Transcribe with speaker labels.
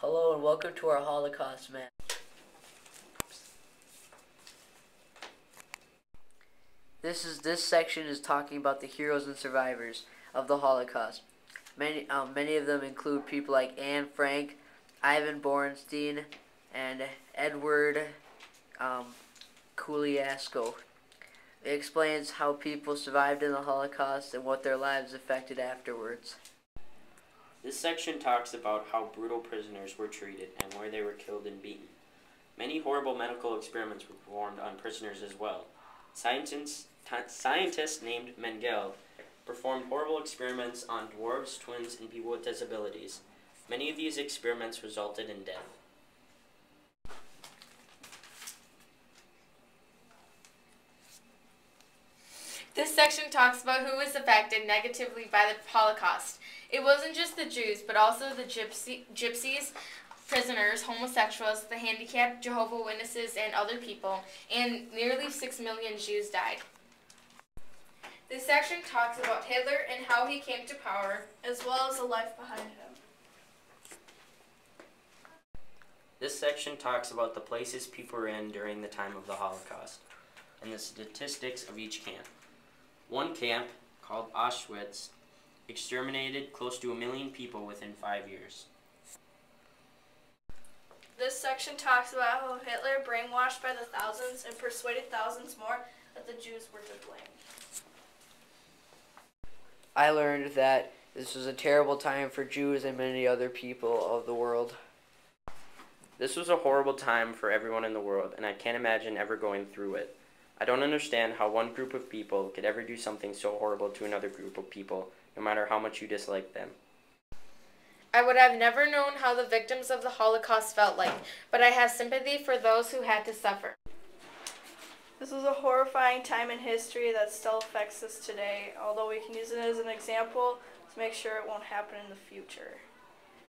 Speaker 1: Hello and welcome to our Holocaust Map. This section is talking about the heroes and survivors of the Holocaust. Many of them include people like Anne Frank, Ivan Borenstein, and Edward Kuliasko. It explains how people survived in the Holocaust and what their lives affected afterwards.
Speaker 2: This section talks about how brutal prisoners were treated and where they were killed and beaten. Many horrible medical experiments were performed on prisoners as well. Scientists named Mengele performed horrible experiments on dwarves, twins, and people with disabilities. Many of these experiments resulted in death.
Speaker 3: This section talks about who was affected negatively by the Holocaust. It wasn't just the Jews, but also the gypsies, prisoners, homosexuals, the handicapped, Jehovah's Witnesses, and other people, and nearly 6 million Jews died. This section talks about Hitler and how he came to power, as well as the life behind him.
Speaker 2: This section talks about the places people were in during the time of the Holocaust, and the statistics of each camp. One camp, called Auschwitz, exterminated close to 1 million people within 5 years.
Speaker 4: This section talks about how Hitler brainwashed by the thousands and persuaded thousands more that the Jews were to blame.
Speaker 1: I learned that this was a terrible time for Jews and many other people of the world.
Speaker 2: This was a horrible time for everyone in the world, and I can't imagine ever going through it. I don't understand how one group of people could ever do something so horrible to another group of people, no matter how much you dislike them.
Speaker 3: I would have never known how the victims of the Holocaust felt like, but I have sympathy for those who had to suffer.
Speaker 4: This was a horrifying time in history that still affects us today, although we can use it as an example to make sure it won't happen in the future.